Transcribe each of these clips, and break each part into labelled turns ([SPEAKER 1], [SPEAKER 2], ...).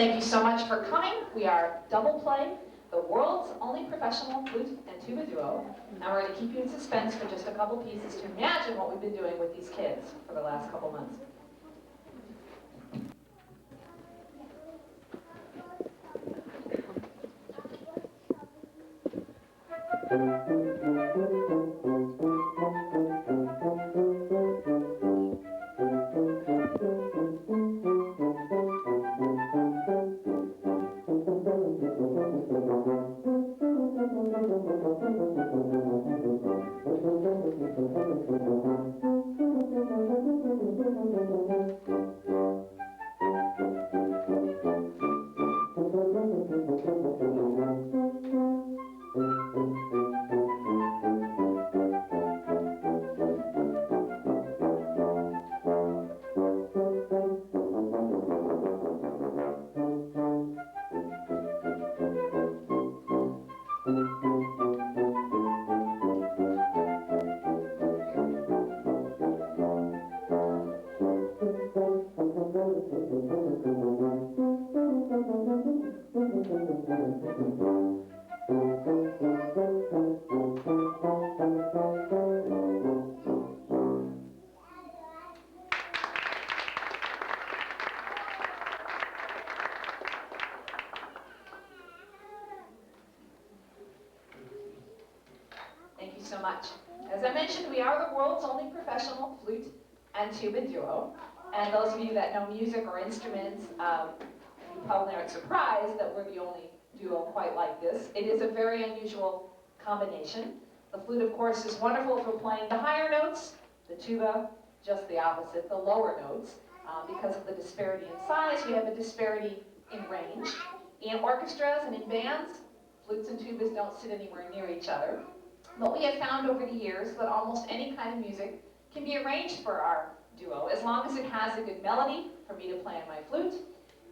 [SPEAKER 1] Thank you so much for coming. We are Double Play, the world's only professional flute and tuba duo. Now we're going to keep you in suspense for just a couple pieces to imagine what we've been doing with these kids for the last couple months. Thank you so much. As I mentioned, we are the world's only professional flute and tuba duo. And those of you that know music or instruments, you probably aren't surprised that we're the only duo quite like this. It is a very unusual combination. The flute, of course, is wonderful for playing the higher notes. The tuba, just the opposite, the lower notes. Because of the disparity in size, we have a disparity in range. In orchestras and in bands, flutes and tubas don't sit anywhere near each other. But we have found over the years that almost any kind of music can be arranged for our duo, as long as it has a good melody for me to play on my flute,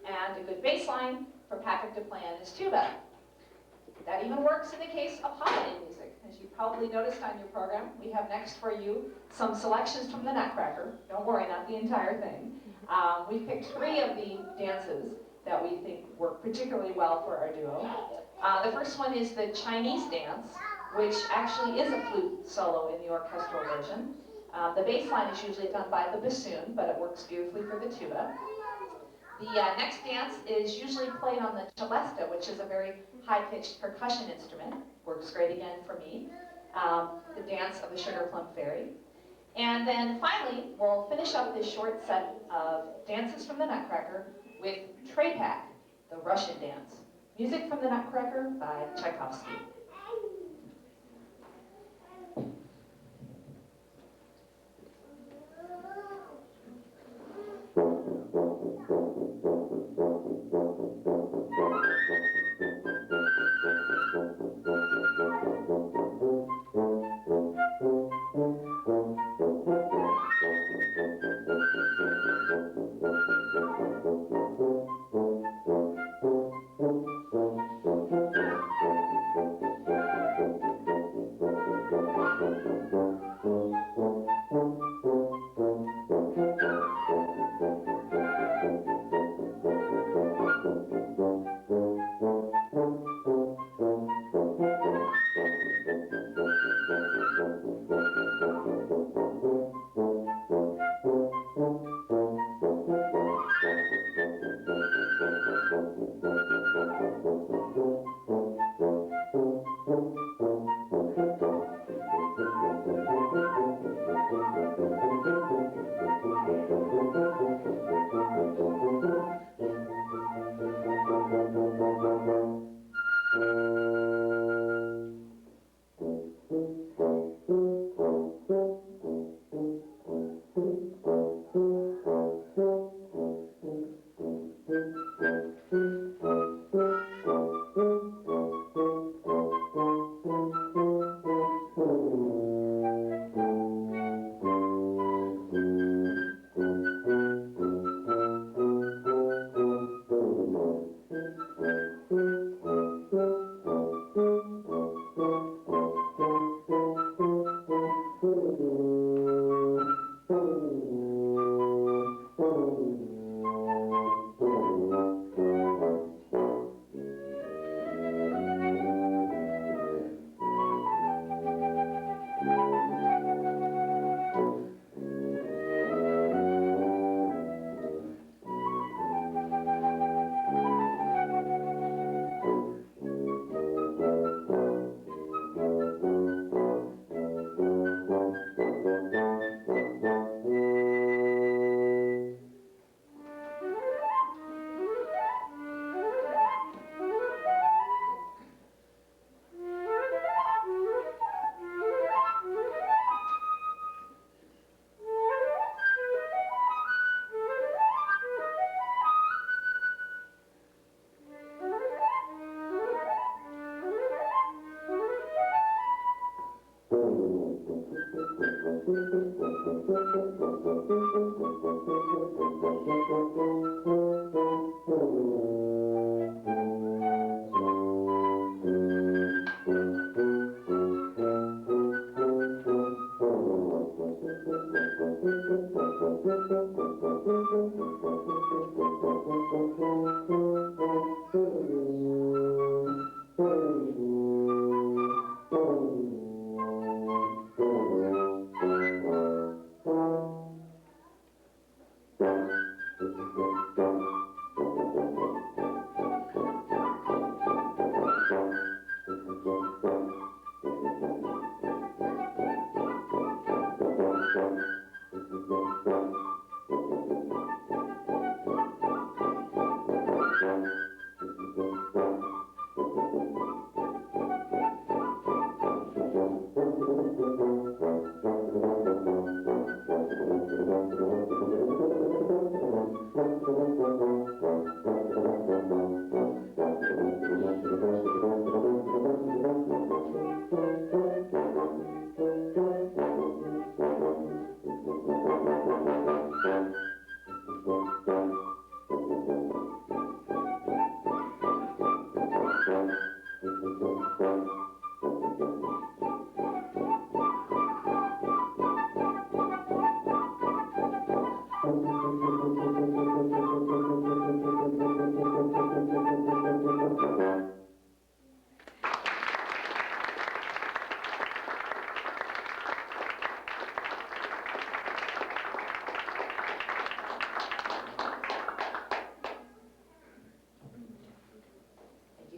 [SPEAKER 1] and a good bass line for Patrick to play on his tuba. That even works in the case of holiday music. As you probably noticed on your program, we have next for you some selections from the Nutcracker. Don't worry, not the entire thing. We picked 3 of the dances that we think work particularly well for our duo. The first one is the Chinese dance, which actually is a flute solo in the orchestral version. The bass line is usually done by the bassoon, but it works beautifully for the tuba. The next dance is usually played on the celesta, which is a very high-pitched percussion instrument. Works great again for me. The dance of the Sugar Plum Fairy. And then finally, we'll finish up this short set of dances from the Nutcracker with Trepak, the Russian dance. Music from the Nutcracker by Tchaikovsky.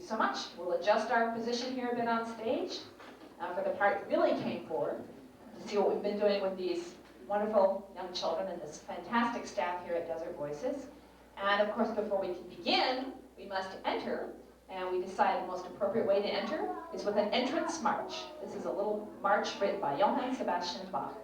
[SPEAKER 1] So much. We'll adjust our position here a bit on stage for the part you really came for, to see what we've been doing with these wonderful young children and this fantastic staff here at Desert Voices. And of course, before we can begin, we must enter, and we decided the most appropriate way to enter is with an entrance march. This is a little march written by Johann Sebastian Bach.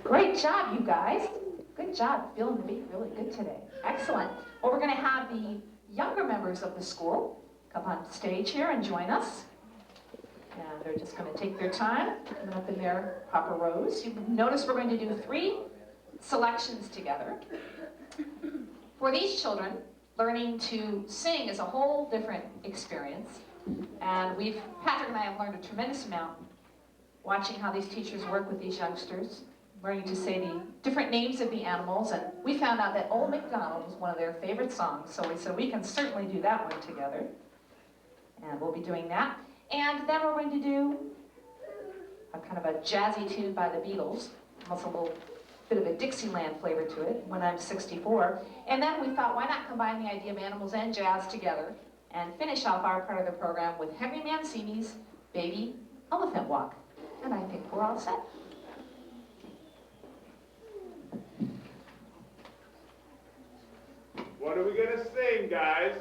[SPEAKER 1] Great job, you guys. Good job, feeling the beat really good today. Excellent. Well, we're going to have the younger members of the school come on stage here and join us. And they're just going to take their time, coming up in their proper rows. You notice we're going to do 3 selections together. For these children, learning to sing is a whole different experience. And Patrick and I have learned a tremendous amount watching how these teachers work with these youngsters, learning to say the different names of the animals. And we found out that Old MacDonald was one of their favorite songs, so we said we can certainly do that one together. And we'll be doing that. And then we're going to do a kind of a jazzy tune by the Beatles, also a little bit of a Dixieland flavor to it, When I'm 64. And then we thought, why not combine the idea of animals and jazz together and finish off our part of the program with Henry Mancini's Baby, elephant walk. And I think we're all set.
[SPEAKER 2] What are we gonna sing, guys?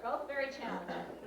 [SPEAKER 1] Both very challenging.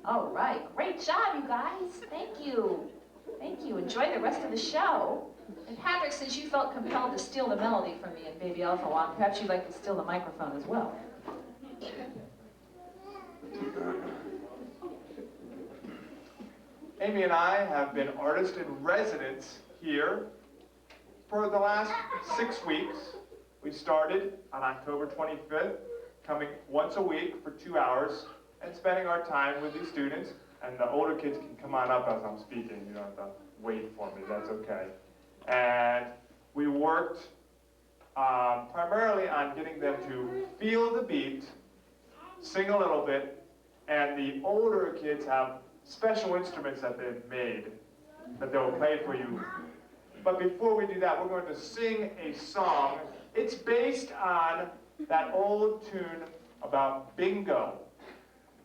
[SPEAKER 1] All right, great job, you guys. Thank you. Thank you. Enjoy the rest of the show. And Patrick, since you felt compelled to steal the melody from me in Baby Elephant Walk, perhaps you'd like to steal the microphone as well.
[SPEAKER 2] Amy and I have been artists in residence here for the last 6 weeks. We started on October 25th, coming once a week for 2 hours and spending our time with these students. And the older kids can come on up as I'm speaking. You don't have to wait for me, that's okay. And we worked primarily on getting them to feel the beat, sing a little bit, and the older kids have special instruments that they've made that they'll play for you. But before we do that, we're going to sing a song. It's based on that old tune about bingo.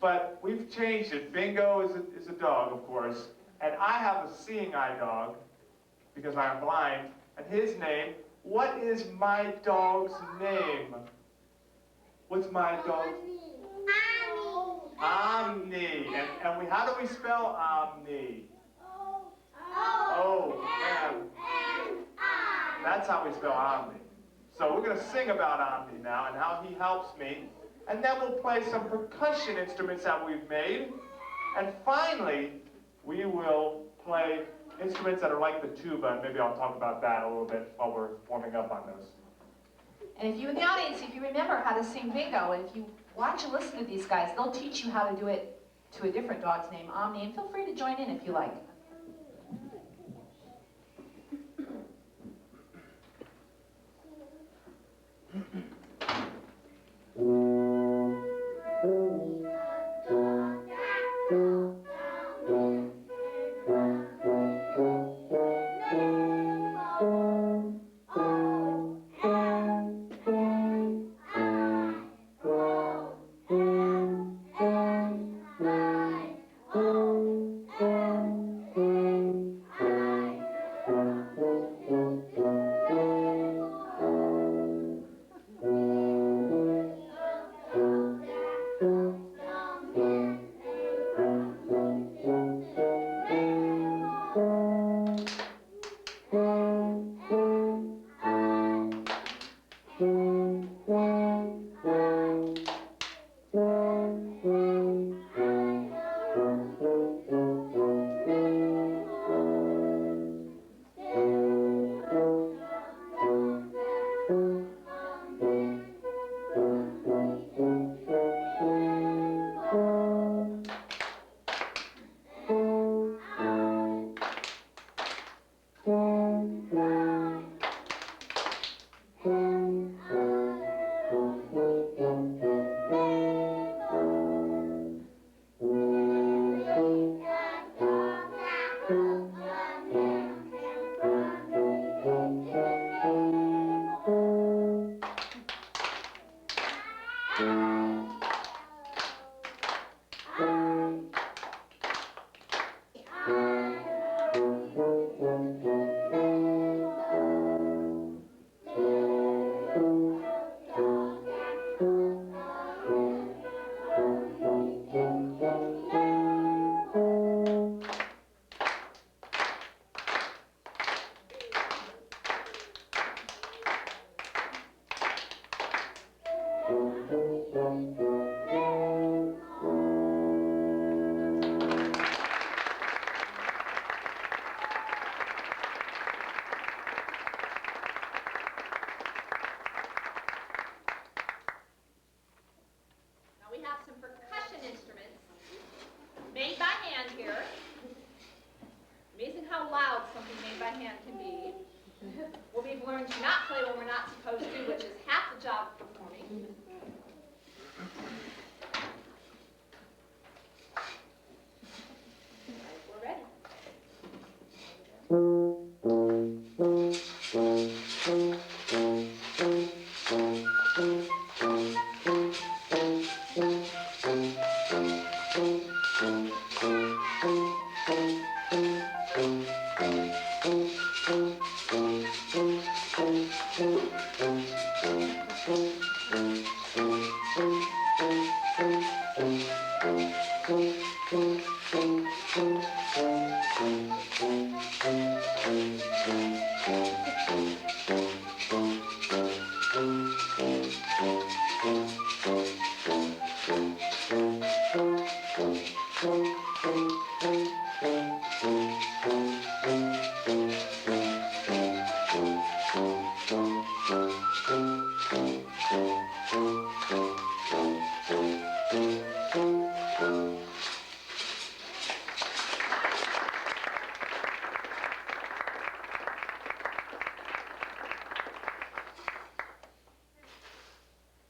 [SPEAKER 2] But we've changed it. Bingo is a dog, of course. And I have a seeing eye dog because I'm blind. And his name, what is my dog's name? What's my dog? Omni. And how do we spell Omni? O-M. That's how we spell Omni. So we're going to sing about Omni now and how he helps me. And then we'll play some percussion instruments that we've made. And finally, we will play instruments that are like the tuba, and maybe I'll talk about that a little bit while we're warming up on those.
[SPEAKER 1] And if you in the audience, if you remember how to sing bingo, and if you watch and listen to these guys, they'll teach you how to do it to a different dog's name, Omni, and feel free to join in if you like.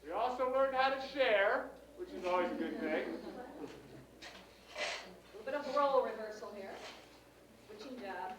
[SPEAKER 2] We also learned how to share, which is always a good thing.
[SPEAKER 1] A little bit of role reversal here. Switching jobs.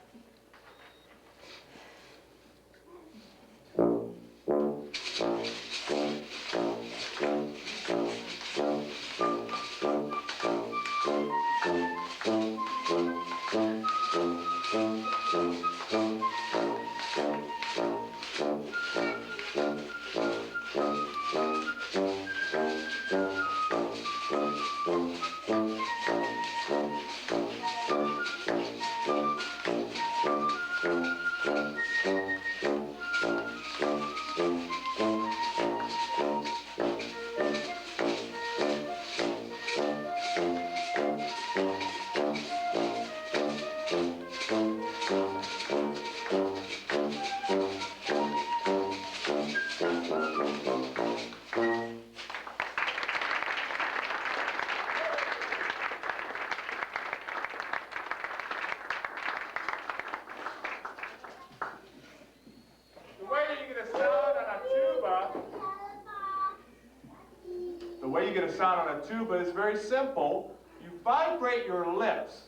[SPEAKER 2] The way you get a sound on a tuba is very simple. You vibrate your lips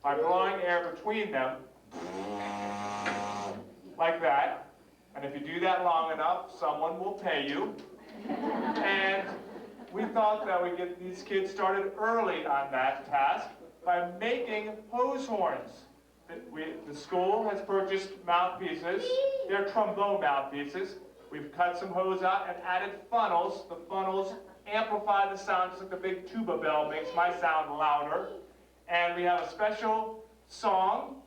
[SPEAKER 2] by blowing air between them, like that. And if you do that long enough, someone will pay you. And we thought that we'd get these kids started early on that task by making hose horns. The school has purchased mouthpieces. They're trombone mouthpieces. We've cut some hose out and added funnels. The funnels amplify the sound, just like the big tuba bell makes my sound louder. And we have a special song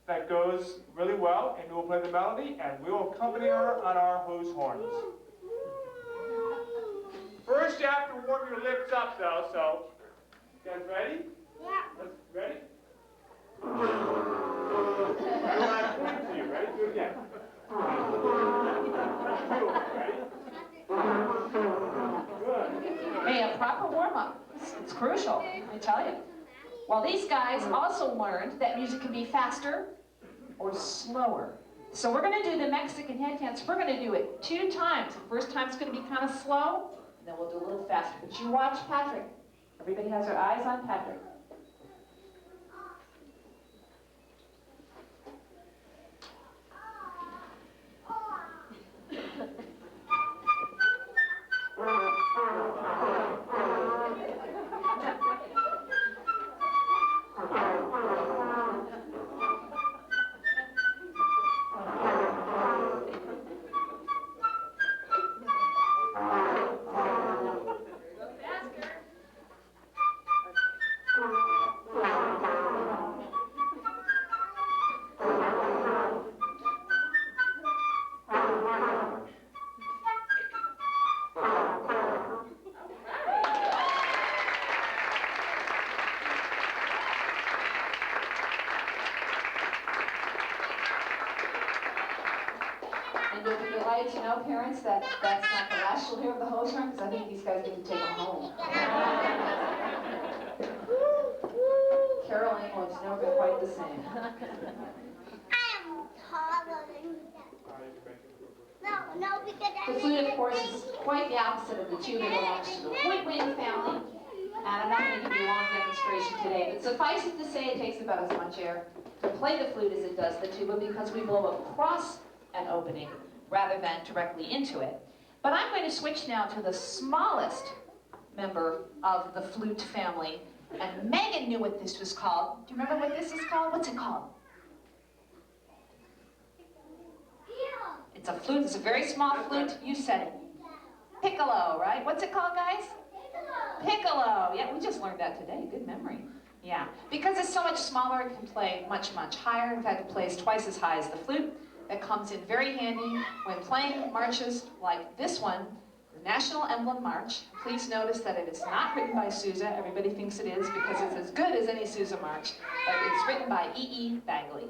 [SPEAKER 2] that goes really well, and we'll play the melody, and we will accompany her on our hose horns. First, you have to warm your lips up, though, so, you guys ready? Yeah. Ready? I don't have to point to you. Ready? Do it again. Good.
[SPEAKER 1] Hey, a proper warm-up. It's crucial, I tell you. Well, these guys also learned that music can be faster or slower. So we're going to do the Mexican head dance. We're going to do it 2 times. The first time's going to be kind of slow, and then we'll do a little faster. But you watch Patrick. Everybody has their eyes on Patrick. And you'll be delighted to know, parents, that that's not the last you'll hear of the hose horn, because I think these guys get to take them home. Carol England's never been quite the same.
[SPEAKER 3] I'm taller than no, because
[SPEAKER 1] The flute, of course, is quite the opposite of the tuba. It belongs to the woodwind family. And I'm not going to give you a long demonstration today, but suffice it to say it takes about as much air to play the flute as it does the tuba, because we blow across an opening rather than directly into it. But I'm going to switch now to the smallest member of the flute family. And Megan knew what this was called. Do you remember what this is called? What's it called? It's a flute. It's a very small flute. You said it. Piccolo, right? What's it called, guys? Piccolo. Yeah, we just learned that today. Good memory. Yeah. Because it's so much smaller, it can play much, much higher. In fact, it plays twice as high as the flute. That comes in very handy when playing marches like this one, the National Emblem March. Please notice that it is not written by Sousa. Everybody thinks it is because it's as good as any Sousa march. But it's written by E.E. Bagley.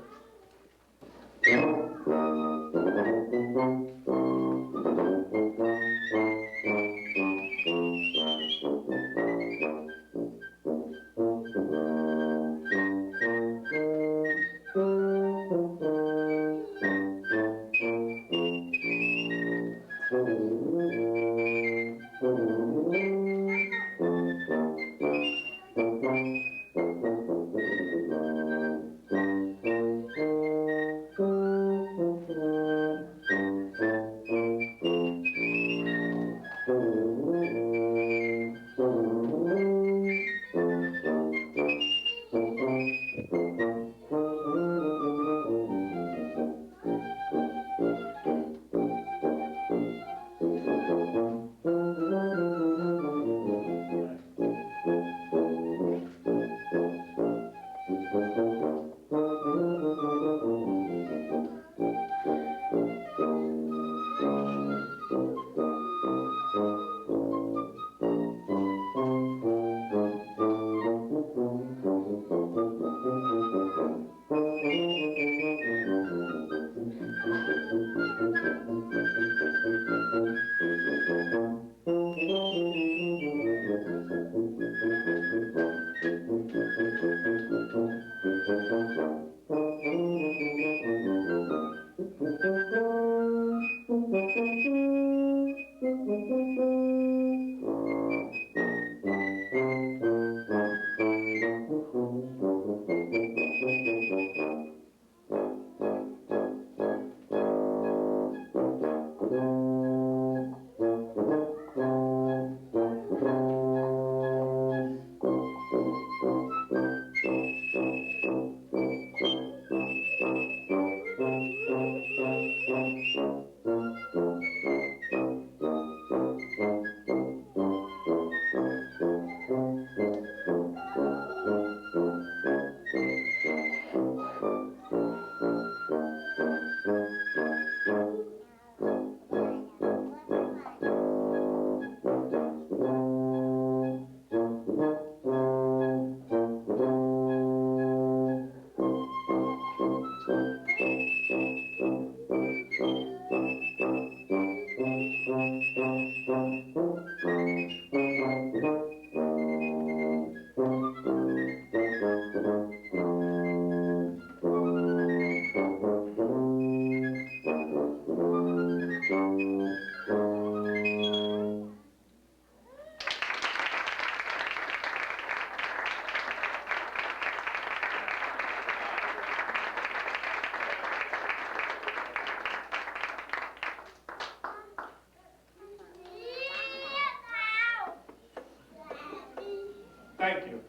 [SPEAKER 2] Thank you.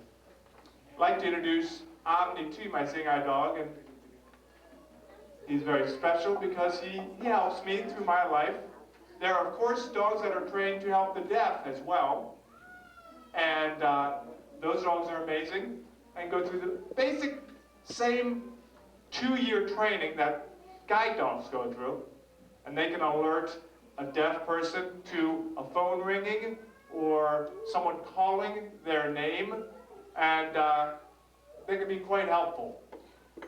[SPEAKER 2] I'd like to introduce Omni to you, my sing-eye dog, and he's very special because he helps me through my life. There are, of course, dogs that are trained to help the deaf as well, and those dogs are amazing and go through the basic same 2-year training that guide dogs go through, and they can alert a deaf person to a phone ringing or someone calling their name, and they can be quite helpful.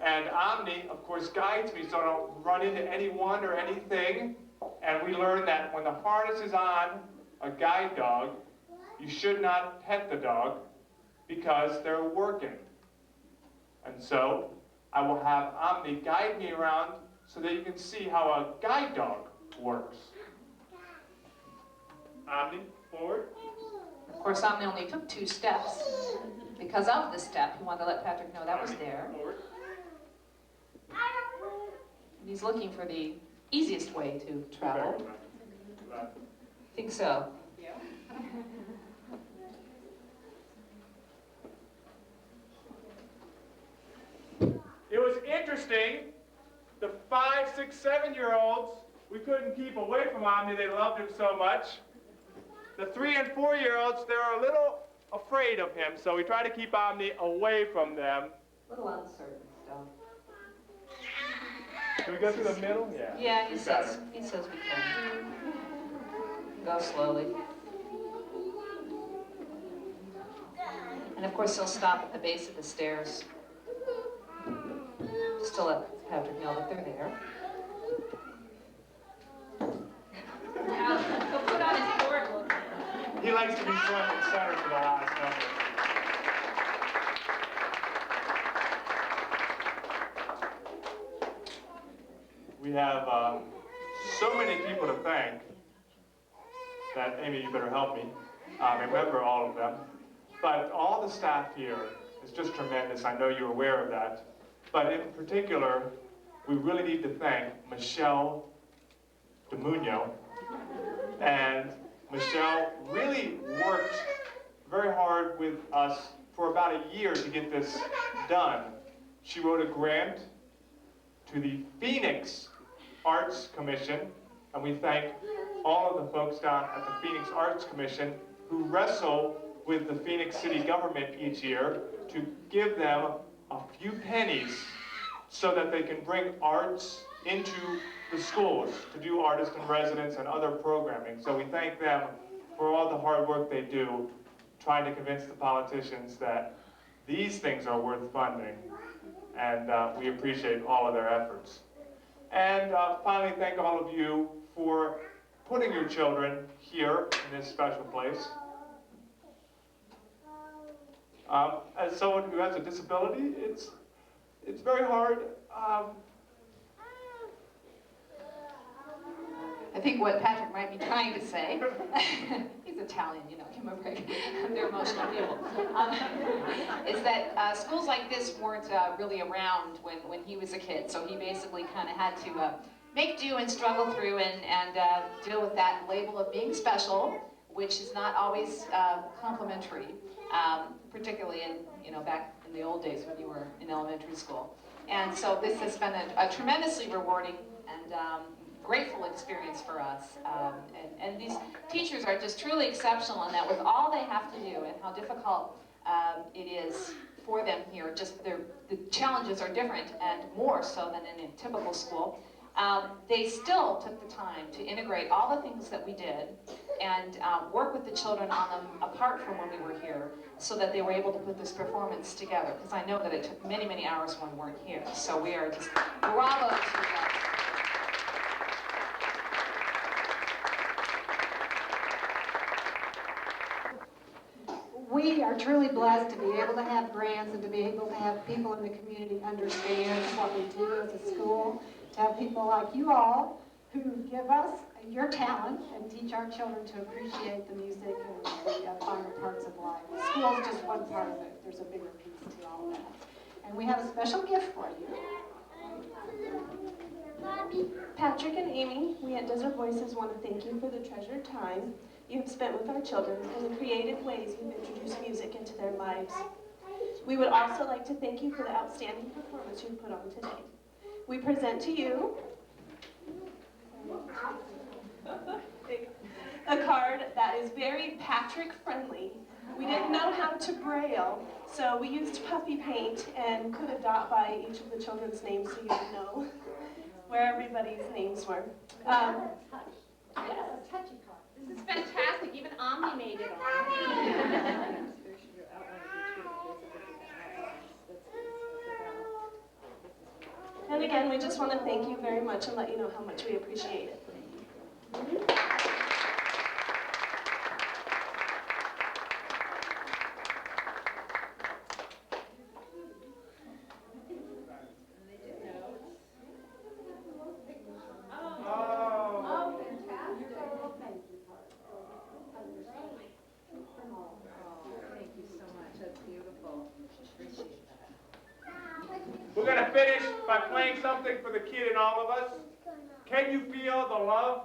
[SPEAKER 2] And Omni, of course, guides me so I don't run into anyone or anything. And we learned that when the harness is on a guide dog, you should not pet the dog because they're working. And so I will have Omni guide me around so that you can see how a guide dog works. Omni, forward.
[SPEAKER 1] Of course, Omni only took 2 steps. Because of the step, he wanted to let Patrick know that was there.
[SPEAKER 2] Forward.
[SPEAKER 1] And he's looking for the easiest way to travel.
[SPEAKER 2] Left.
[SPEAKER 1] I think so.
[SPEAKER 2] It was interesting. The 5, 6, 7-year-olds, we couldn't keep away from Omni. They loved him so much. The 3 and 4-year-olds, they're a little afraid of him, so we try to keep Omni away from them.
[SPEAKER 1] A little uncertain still.
[SPEAKER 2] Can we go through the middle? Yeah.
[SPEAKER 1] Yeah, he says we can. Go slowly. And of course he'll stop at the base of the stairs. Just to let Patrick know that they're there. He'll put on his board.
[SPEAKER 2] He likes to be front and center for the last number. We have so many people to thank. that, Amy, you better help me, remember all of them. But all the staff here is just tremendous. I know you're aware of that. But in particular, we really need to thank Michelle DeMuno. And Michelle really worked very hard with us for about a year to get this done. She wrote a grant to the Phoenix Arts Commission, and we thank all of the folks down at the Phoenix Arts Commission who wrestle with the Phoenix city government each year to give them a few pennies so that they can bring arts into the schools to do artist in residence and other programming. So we thank them for all the hard work they do trying to convince the politicians that these things are worth funding. And we appreciate all of their efforts. And finally, thank all of you for putting your children here in this special place. As someone who has a disability, it's very hard.
[SPEAKER 1] I think what Patrick might be trying to say, he's Italian, you know, give him a break, they're emotional people, is that schools like this weren't really around when he was a kid, so he basically kind of had to make do and struggle through and deal with that label of being special, which is not always complimentary, particularly in, you know, back in the old days when you were in elementary school. And so this has been a tremendously rewarding and grateful experience for us. And these teachers are just truly exceptional in that with all they have to do and how difficult it is for them here, just the challenges are different and more so than in a typical school. They still took the time to integrate all the things that we did and work with the children on them apart from when we were here so that they were able to put this performance together, because I know that it took many, many hours when we weren't here. So we are just bravo to you guys.
[SPEAKER 4] We are truly blessed to be able to have grants and to be able to have people in the community understand what we do as a school, to have people like you all who give us your talent and teach our children to appreciate the music and the finer parts of life. School is just one part of it. There's a bigger piece to all of that. And we have a special gift for you.
[SPEAKER 5] Patrick and Amy, we at Desert Voices want to thank you for the treasured time you have spent with our children and the creative ways you've introduced music into their lives. We would also like to thank you for the outstanding performance you've put on today. We present to you a card that is very Patrick friendly. We didn't know how to braille, so we used puffy paint and put a dot by each of the children's names so you would know where everybody's names were.
[SPEAKER 6] This is fantastic. Even Omni made it on.
[SPEAKER 5] And again, we just want to thank you very much and let you know how much we appreciate it.
[SPEAKER 2] We're going to finish by playing something for the kid in all of us. Can You Feel the Love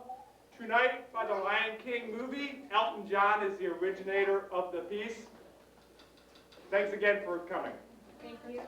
[SPEAKER 2] Tonight by the Lion King movie? Elton John is the originator of the piece. Thanks again for coming.
[SPEAKER 6] Thank you.